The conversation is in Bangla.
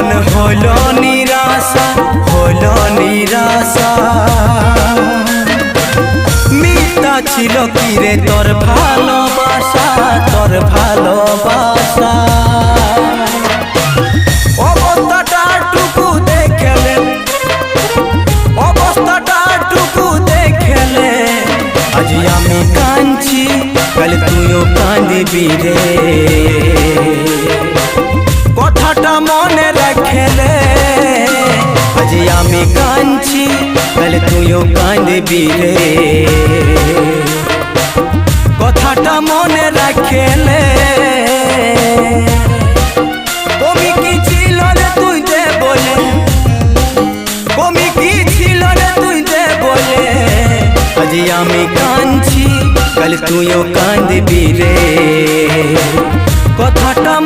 মন হলো নিরাশা, হলো নিরাশা। মিথ্যা ছিল কি রে তোর ভালোবাসা, তোর ভালোবাসা। অবস্থাটা টুকু দেখলে, অবস্থাটা টুকু দেখলে আজ আমি কাঁদছি, কাল তুইও কাঁদবি রে। কথাটা মনে রাখলে আজ আমি কাঁদছি, কাল তুইও কাঁদবি রে। কথাটা মনে রাখলে কমি কি ছিল রে তুই দে বলে, কমি কি ছিল রে তুই দে বলে আজ আমি কাঁদছি, কাল তুইও কাঁদবি রে। কথাটা